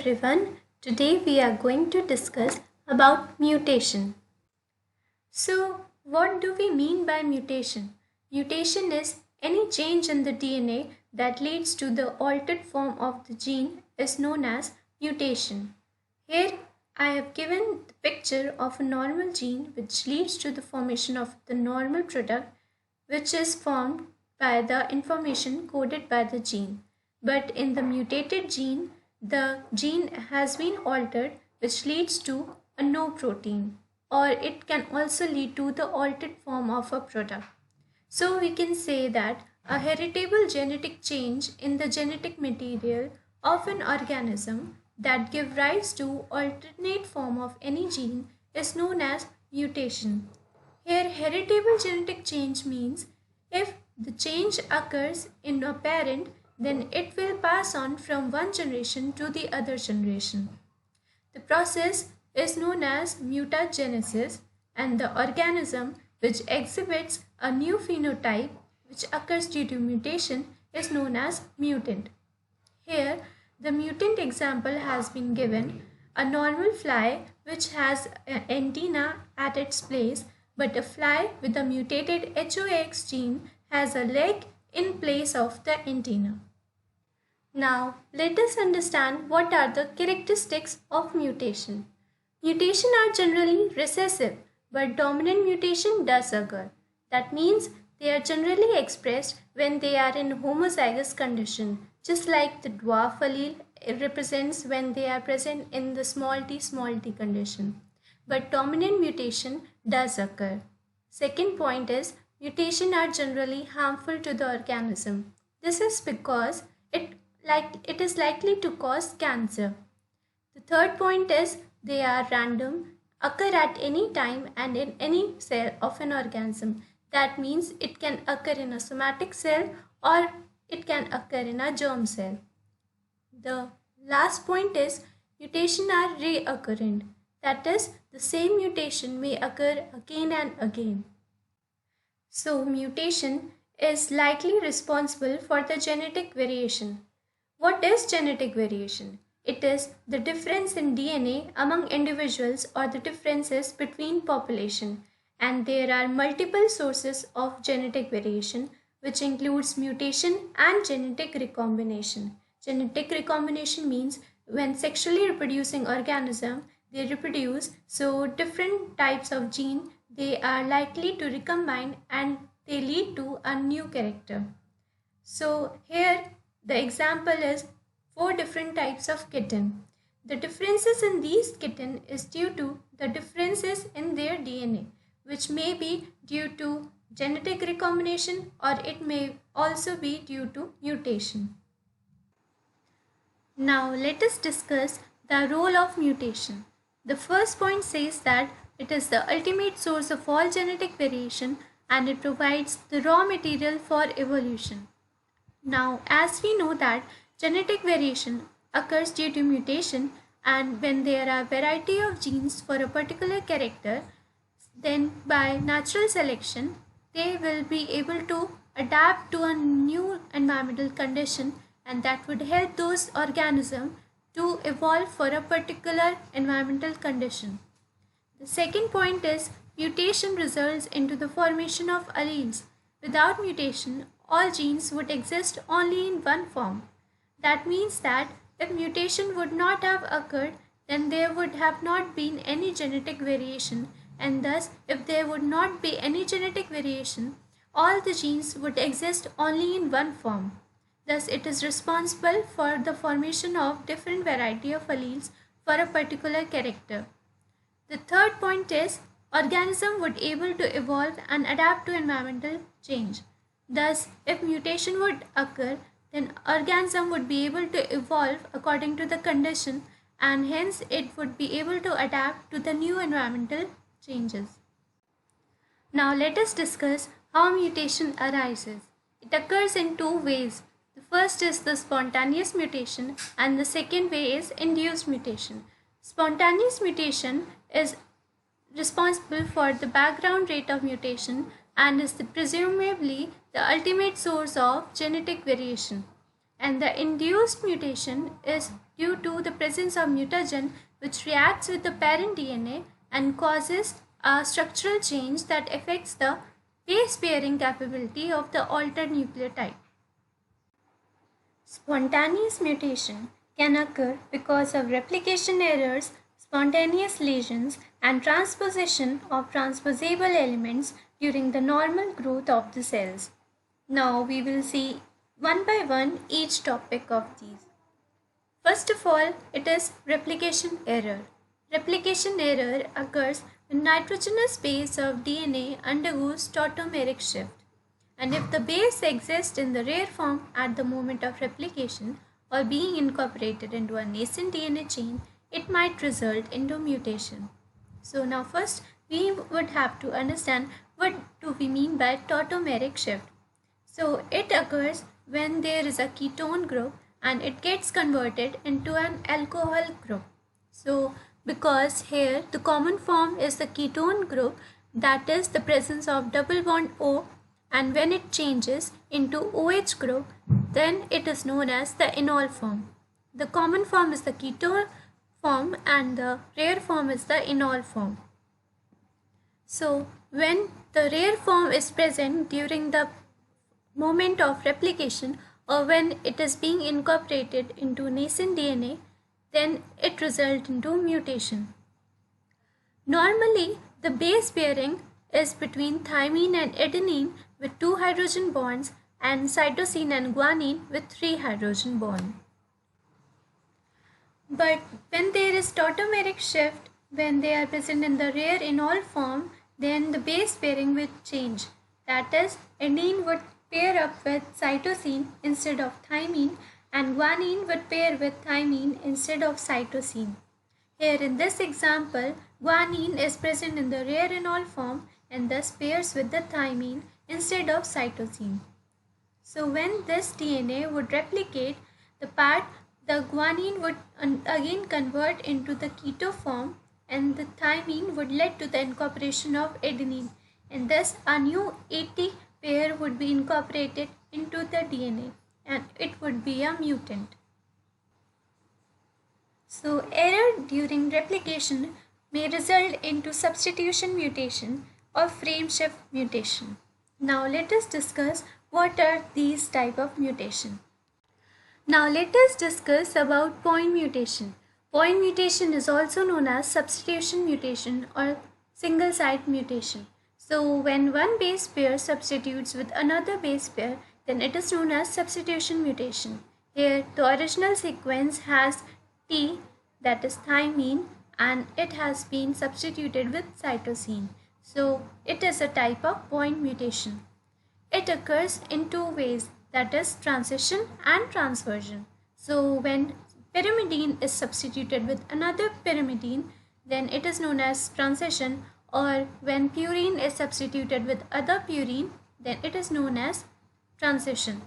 everyone. Today we are going to discuss about mutation. So, what do we mean by mutation? Mutation is any change in the DNA that leads to the altered form of the gene is known as mutation. Here I have given the picture of a normal gene which leads to the formation of the normal product which is formed by the information coded by the gene. But in the mutated gene, the gene has been altered which leads to a no protein, or it can also lead to the altered form of a product. So we can say that a heritable genetic change in the genetic material of an organism that give rise to alternate form of any gene is known as mutation. Here heritable genetic change means if the change occurs in a parent, then it will pass on from one generation to the other generation. The process is known as mutagenesis, and the organism which exhibits a new phenotype which occurs due to mutation is known as mutant. Here, the mutant example has been given: a normal fly which has an antenna at its place, but a fly with a mutated HOX gene has a leg in place of the antenna. Now, let us understand what are the characteristics of mutation. Mutation are generally recessive, but dominant mutation does occur. That means they are generally expressed when they are in homozygous condition, just like the dwarf allele represents when they are present in the small t condition. But dominant mutation does occur. Second point is mutation are generally harmful to the organism. This is because it is likely to cause cancer. The third point is they are random, occur at any time and in any cell of an organism. That means it can occur in a somatic cell or it can occur in a germ cell. The last point is mutation are reoccurrent. That is, the same mutation may occur again and again. So mutation is likely responsible for the genetic variation. What is genetic variation? It is the difference in DNA among individuals or the differences between population. And there are multiple sources of genetic variation, which includes mutation and genetic recombination. Genetic recombination means when sexually reproducing organism they reproduce, so different types of gene they are likely to recombine and they lead to a new character. So here the example is 4 different types of kitten. The differences in these kitten is due to the differences in their DNA, which may be due to genetic recombination or it may also be due to mutation. Now let us discuss the role of mutation. The first point says that it is the ultimate source of all genetic variation and it provides the raw material for evolution. Now, as we know that genetic variation occurs due to mutation, and when there are variety of genes for a particular character, then by natural selection they will be able to adapt to a new environmental condition, and that would help those organisms to evolve for a particular environmental condition. The second point is mutation results into the formation of alleles. Without mutation, all genes would exist only in one form. That means that if mutation would not have occurred, then there would have not been any genetic variation, and thus if there would not be any genetic variation, all the genes would exist only in one form. Thus it is responsible for the formation of different variety of alleles for a particular character. The third point is organism would able to evolve and adapt to environmental change. Thus, if mutation would occur, then organism would be able to evolve according to the condition and hence it would be able to adapt to the new environmental changes. Now let us discuss how mutation arises. It occurs in 2 ways. The first is the spontaneous mutation and the second way is induced mutation. Spontaneous mutation is responsible for the background rate of mutation and is presumably the ultimate source of genetic variation. And the induced mutation is due to the presence of mutagen which reacts with the parent DNA and causes a structural change that affects the base pairing capability of the altered nucleotide. Spontaneous mutation can occur because of replication errors, spontaneous lesions, and transposition of transposable elements during the normal growth of the cells. Now we will see one by one each topic of these. First of all, it is replication error. Replication error occurs when nitrogenous base of DNA undergoes tautomeric shift. And if the base exists in the rare form at the moment of replication or being incorporated into a nascent DNA chain, it might result into mutation. So now first we would have to understand what do we mean by tautomeric shift. So it occurs when there is a ketone group and it gets converted into an alcohol group. So because here the common form is the ketone group, that is the presence of double bond O, and when it changes into OH group, then it is known as the enol form. The common form is the ketone form and the rare form is the enol form. So when the rare form is present during the moment of replication or when it is being incorporated into nascent DNA, then it results into mutation. Normally, the base pairing is between thymine and adenine with 2 hydrogen bonds and cytosine and guanine with 3 hydrogen bonds. But when there is tautomeric shift, when they are present in the rare enol form, then the base pairing will change. That is, adenine would pair up with cytosine instead of thymine and guanine would pair with thymine instead of cytosine. Here in this example, guanine is present in the rare enol form and thus pairs with the thymine instead of cytosine. So when this DNA would replicate, the guanine would again convert into the keto form and the thymine would lead to the incorporation of adenine, and thus a new 80 pair would be incorporated into the DNA and it would be a mutant. So error during replication may result into substitution mutation or frame shift mutation. Now let us discuss what are these type of mutation. Now let us discuss about point mutation. Point mutation is also known as substitution mutation or single site mutation. So when one base pair substitutes with another base pair, then it is known as substitution mutation. Here the original sequence has T, that is thymine, and it has been substituted with cytosine. So it is a type of point mutation. It occurs in two ways, that is transition and transversion. So when pyrimidine is substituted with another pyrimidine, then it is known as transition, or when purine is substituted with other purine, then it is known as transition.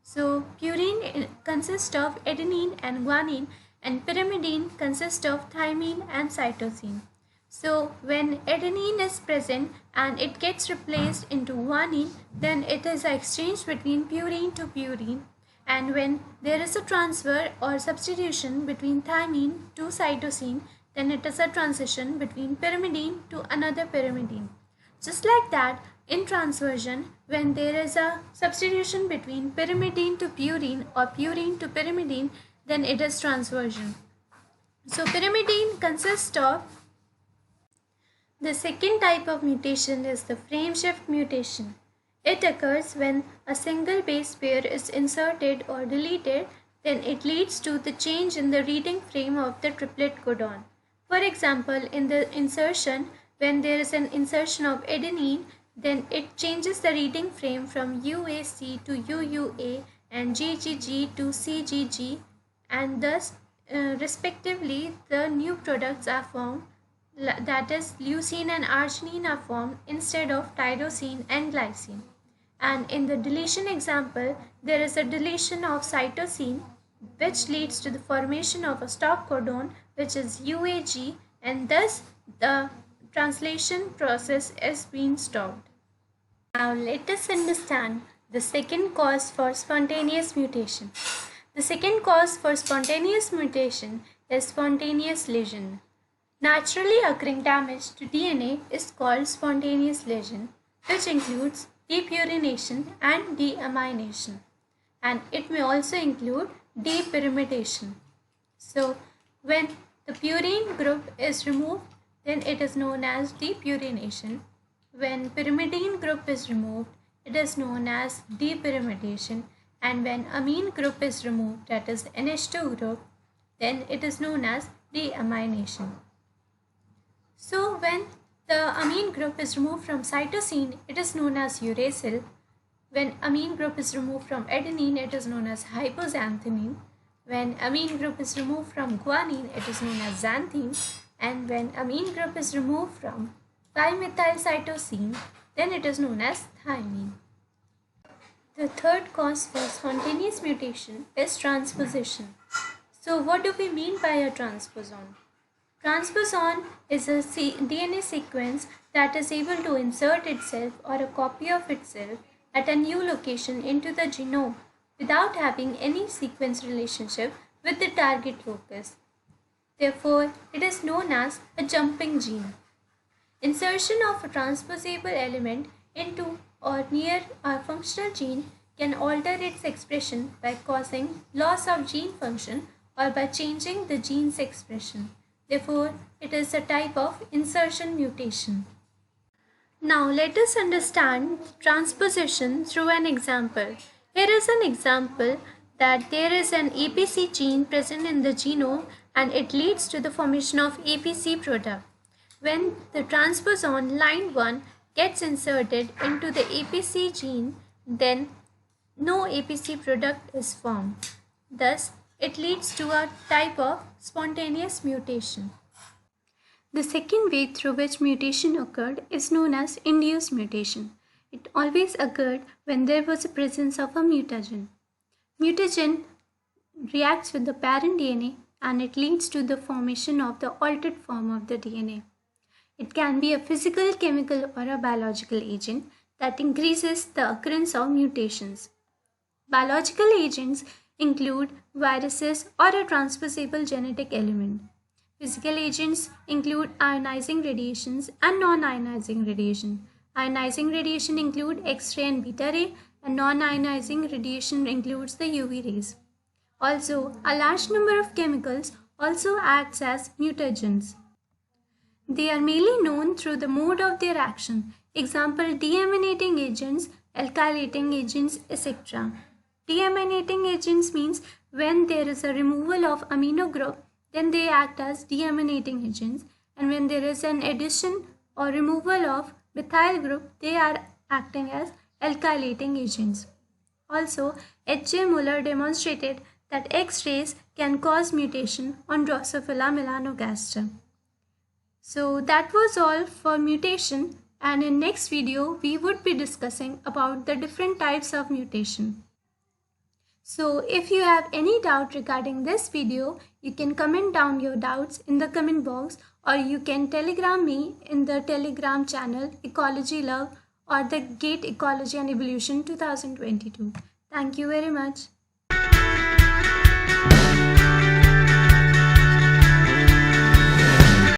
So purine consists of adenine and guanine and pyrimidine consists of thymine and cytosine. So when adenine is present and it gets replaced into guanine, then it is an exchange between purine to purine, and when there is a transfer or substitution between thymine to cytosine, then it is a transition between pyrimidine to another pyrimidine. Just like that, in transversion, when there is a substitution between pyrimidine to purine or purine to pyrimidine, then it is transversion. So pyrimidine consists of. The second type of mutation is the frame shift mutation. It occurs when a single base pair is inserted or deleted, then it leads to the change in the reading frame of the triplet codon. For example, in the insertion, when there is an insertion of adenine, then it changes the reading frame from UAC to UUA and GGG to CGG, and thus respectively the new products are formed, that is leucine and arginine are formed instead of tyrosine and glycine. And in the deletion example, there is a deletion of cytosine which leads to the formation of a stop codon which is UAG, and thus the translation process is being stopped. Now let us understand the second cause for spontaneous mutation. The second cause for spontaneous mutation is spontaneous lesion. Naturally occurring damage to DNA is called spontaneous lesion, which includes depurination and deamination, and it may also include depyrimidation. So, when the purine group is removed, then it is known as depurination. When pyrimidine group is removed, it is known as depyrimidation, and when amine group is removed, that is NH2 group, then it is known as deamination. So when the amine group is removed from cytosine, it is known as uracil. When amine group is removed from adenine, it is known as hypoxanthine. When amine group is removed from guanine, it is known as xanthine. And when amine group is removed from 5-methylcytosine, then it is known as thymine. The third cause for spontaneous mutation is transposition. So what do we mean by a transposon? Transposon is a DNA sequence that is able to insert itself or a copy of itself at a new location into the genome without having any sequence relationship with the target locus. Therefore, it is known as a jumping gene. Insertion of a transposable element into or near a functional gene can alter its expression by causing loss of gene function or by changing the gene's expression. Therefore, it is a type of insertion mutation. Now, let us understand transposition through an example. Here is an example that there is an APC gene present in the genome and it leads to the formation of APC product. When the transposon line 1 gets inserted into the APC gene, then no APC product is formed. Thus, it leads to a type of spontaneous mutation. The second way through which mutation occurred is known as induced mutation. It always occurred when there was a presence of a mutagen. Mutagen reacts with the parent DNA and it leads to the formation of the altered form of the DNA. It can be a physical, chemical, or a biological agent that increases the occurrence of mutations. Biological agents include viruses or a transposable genetic element. Physical agents include ionizing radiations and non-ionizing radiation. Ionizing radiation include X-ray and beta ray, and non-ionizing radiation includes the UV rays. Also, a large number of chemicals also acts as mutagens. They are mainly known through the mode of their action. Example, deaminating agents, alkylating agents, etc. Deaminating agents means when there is a removal of amino group, then they act as deaminating agents, and when there is an addition or removal of methyl group, they are acting as alkylating agents. Also, H.J. Muller demonstrated that X-rays can cause mutation on Drosophila melanogaster. So that was all for mutation, and in next video we would be discussing about the different types of mutation. So if you have any doubt regarding this video, you can comment down your doubts in the comment box, or you can telegram me in the telegram channel Ecology Love or the Gate Ecology and Evolution 2022. Thank you very much.